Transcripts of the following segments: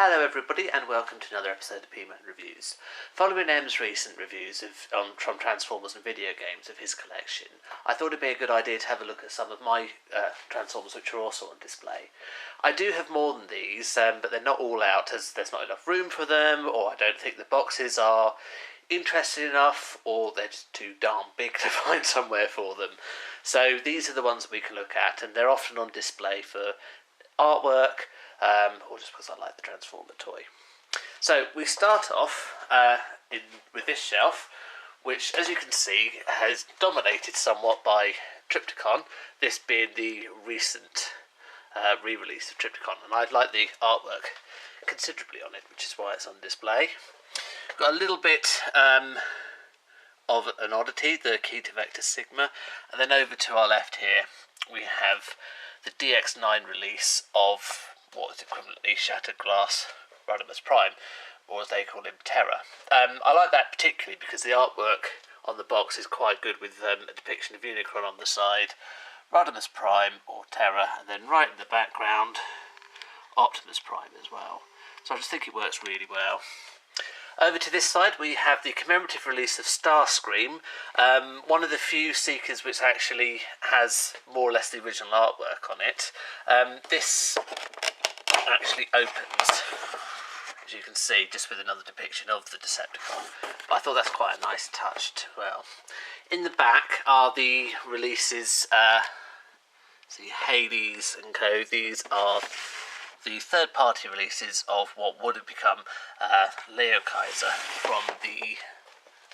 Hello everybody and welcome to another episode of Peteman Reviews. Following M's recent reviews from Transformers and video games of his collection, I thought it'd be a good idea to have a look at some of my Transformers which are also on display. I do have more than these, but they're not all out as there's not enough room for them, or I don't think the boxes are interesting enough, or they're just too darn big to find somewhere for them. So these are the ones that we can look at, and they're often on display for artwork, or just because I like the Transformer toy. So we start off with this shelf, which, as you can see, has dominated somewhat by Trypticon, this being the recent re-release of Trypticon, and I like the artwork considerably on it, which is why it's on display. Got a little bit of an oddity, the key to Vector Sigma, and then over to our left here we have the DX9 release of what is equivalently Shattered Glass Rodimus Prime, or as they call him, Terra. I like that particularly because the artwork on the box is quite good, with a depiction of Unicron on the side, Rodimus Prime or Terra, and then right in the background Optimus Prime as well. So I just think it works really well. Over to this side we have the commemorative release of Starscream, one of the few Seekers which actually has more or less the original artwork on it. This actually opens, as you can see, just with another depiction of the Decepticon. But I thought that's quite a nice touch as well. In the back are the releases, see, Hades and Co. These are the third-party releases of what would have become Leo Kaiser from the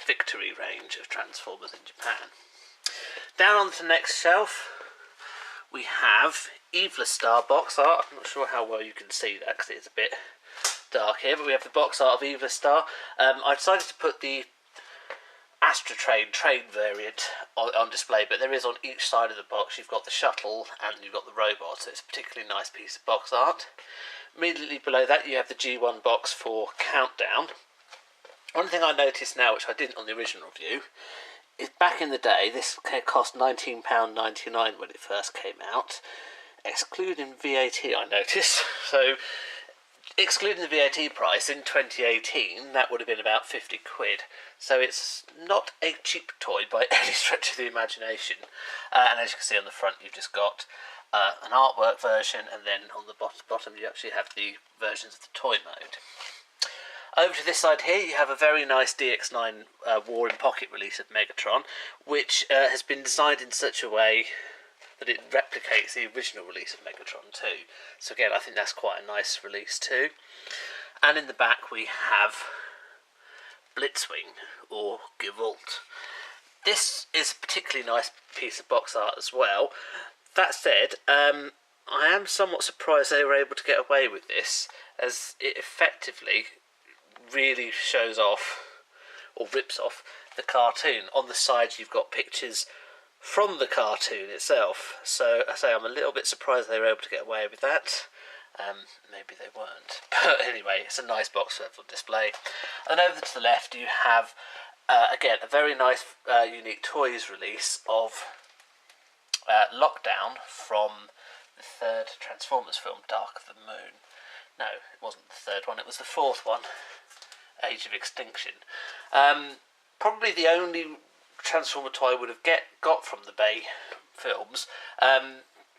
Victory range of Transformers in Japan. Down on the next shelf we have Evil Star box art. I'm not sure how well you can see that because it's a bit dark here, but we have the box art of Evil Star. I decided to put the Astra train variant on display, but there is on each side of the box, you've got the shuttle and you've got the robot, so it's a particularly nice piece of box art. Immediately below that you have the G1 box for Countdown. One thing I noticed now, which I didn't on the original review, is back in the day this cost £19.99 when it first came out, excluding VAT, I noticed. So excluding the VAT price in 2018, that would have been about 50 quid. So it's not a cheap toy by any stretch of the imagination. And as you can see on the front, you've just got an artwork version, and then on the bottom you actually have the versions of the toy mode. Over to this side here you have a very nice DX9 War in Pocket release of Megatron, which has been designed in such a way that it replicates the original release of Megatron 2. So again, I think that's quite a nice release too. And in the back we have Blitzwing, or Gewalt. This is a particularly nice piece of box art as well. That said, I am somewhat surprised they were able to get away with this, as it effectively really shows off, or rips off, the cartoon. On the sides you've got pictures from the cartoon itself, so I say I'm a little bit surprised they were able to get away with that. Maybe they weren't, but anyway, it's a nice box for display. And over to the left you have again a very nice unique toys release of Lockdown from the third Transformers film, Dark of the Moon. No, it wasn't the third one, it was the fourth one, Age of Extinction. Probably the only Transformer toy I would have got from the Bay films,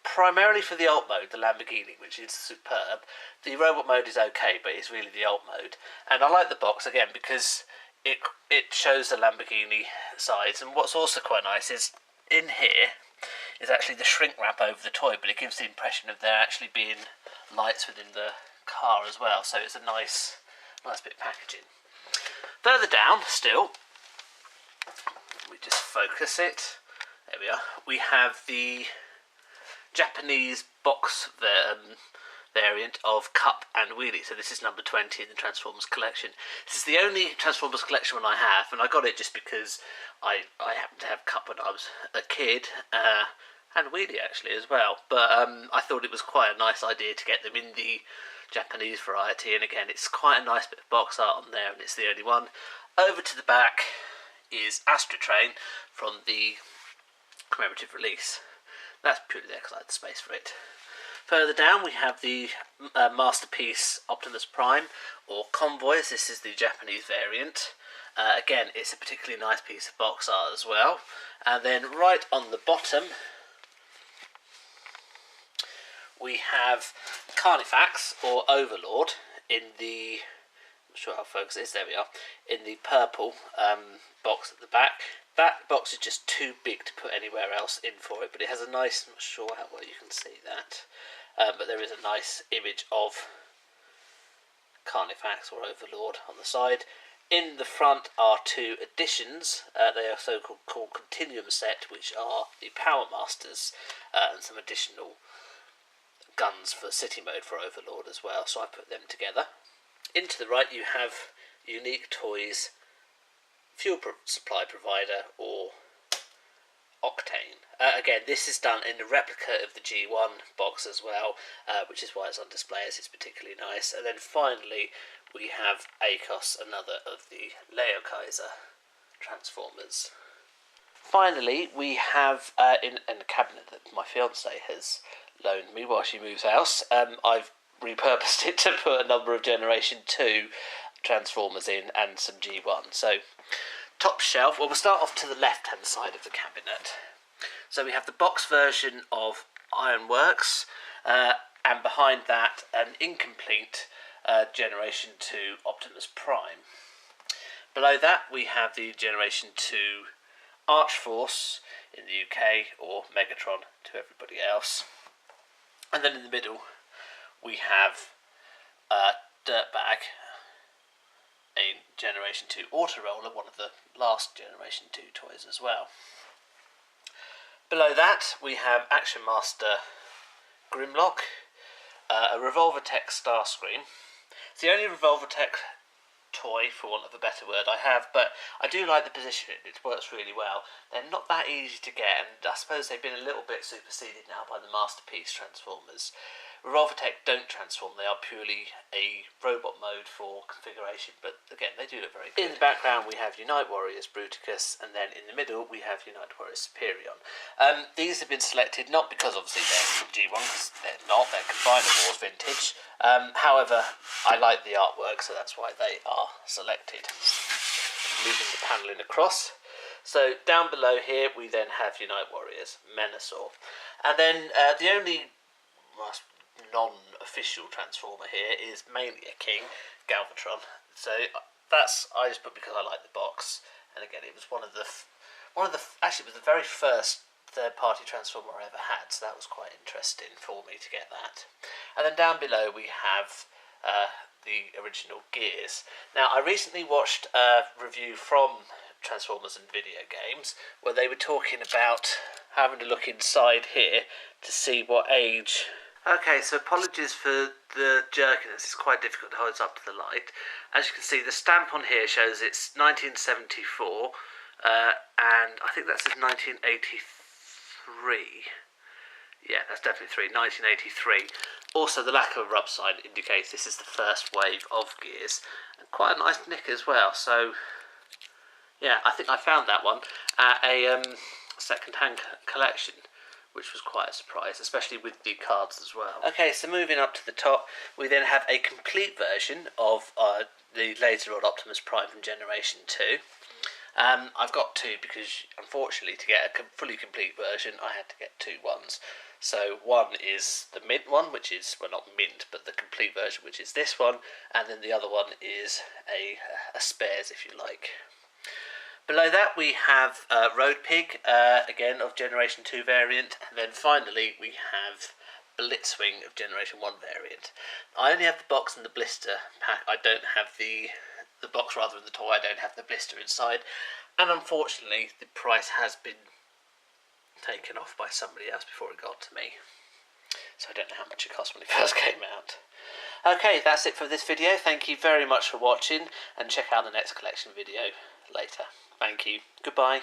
primarily for the alt mode, the Lamborghini, which is superb. The robot mode is okay, but it's really the alt mode. And I like the box again because it shows the Lamborghini sides. And what's also quite nice is in here is actually the shrink wrap over the toy, but it gives the impression of there actually being lights within the car as well. So it's a nice bit of packaging. Further down still, we just focus it. There we are. We have the Japanese box variant of Cup and Wheelie. So this is number 20 in the Transformers collection. This is the only Transformers collection one I have, and I got it just because I happened to have Cup when I was a kid, and Wheelie actually as well. But I thought it was quite a nice idea to get them in the Japanese variety, and again it's quite a nice bit of box art on there, and it's the only one. Over to the back is Astra Train from the commemorative release. That's purely there because I had the space for it. Further down we have the Masterpiece Optimus Prime, or Convoys. This is the Japanese variant. Again, it's a particularly nice piece of box art as well. And then right on the bottom we have Carnifex, or Overlord, in the, I'm not sure how focused it is, there we are, in the purple box at the back. That box is just too big to put anywhere else in for it, but it has a nice, I'm not sure how well you can see that, but there is a nice image of Carnifex, or Overlord, on the side. In the front are two additions. They are so-called Continuum set, which are the Power Masters, and some additional guns for city mode for Overlord as well, so I put them together. Into the right you have Unique Toys Fuel Supply Provider, or Octane. Again, this is done in a replica of the G1 box as well, which is why it's on display, as it's particularly nice. And then finally we have Akos, another of the Leo Kaiser Transformers. Finally we have, in a cabinet that my fiancée has loaned me while she moves house, I've repurposed it to put a number of Generation 2 Transformers in and some G1. So, top shelf, well, we'll start off to the left hand side of the cabinet. So we have the box version of Ironworks, and behind that an incomplete Generation 2 Optimus Prime. Below that we have the Generation 2 Archforce in the UK, or Megatron to everybody else. And then in the middle we have Dirtbag, a Generation 2 Autoroller, one of the last Generation 2 toys as well. Below that we have Action Master Grimlock, a Revolvertech Starscream. It's the only Revolvertech toy, for want of a better word, I have, but I do like the positioning. It works really well. They're not that easy to get, and I suppose they've been a little bit superseded now by the Masterpiece Transformers. Revolvertech don't transform, they are purely a robot mode for configuration, but again, they do look very good. In the background we have Unite Warriors Bruticus, and then in the middle we have Unite Warriors Superion. These have been selected not because obviously they're G1, because they're not, they're Combiner Wars vintage. However, I like the artwork, so that's why they are selected. Moving the panelling across. So down below here we then have Unite Warriors Menasor. And then the only non-official Transformer here is mainly a King, Galvatron. So that's, I just put because I like the box, and again it was actually it was the very first third-party Transformer I ever had, so that was quite interesting for me to get that. And then down below we have the original Gears. Now I recently watched a review from Transformers and Video Games where they were talking about having to look inside here to see what age. Okay, so apologies for the jerkiness, it's quite difficult to hold it up to the light. As you can see, the stamp on here shows it's 1974, and I think that says 1983. Yeah, that's definitely 1983. Also, the lack of a rub sign indicates this is the first wave of Gears, and quite a nice nick as well. So, yeah, I think I found that one at a second-hand collection, which was quite a surprise, especially with the cards as well. Okay, so moving up to the top, we then have a complete version of the Laser Rod Optimus Prime from Generation 2. I've got two because, unfortunately, to get a fully complete version, I had to get two ones. So one is the mint one, which is, well, not mint, but the complete version, which is this one, and then the other one is a spares, if you like. Below that we have Road Pig, again of Generation 2 variant, and then finally we have Blitzwing of Generation 1 variant. I only have the box and the blister pack, I don't have the box rather than the toy, I don't have the blister inside, and unfortunately the price has been taken off by somebody else before it got to me, so I don't know how much it cost when it first came out. Okay, that's it for this video. Thank you very much for watching, and check out the next collection video later. Thank you. Goodbye.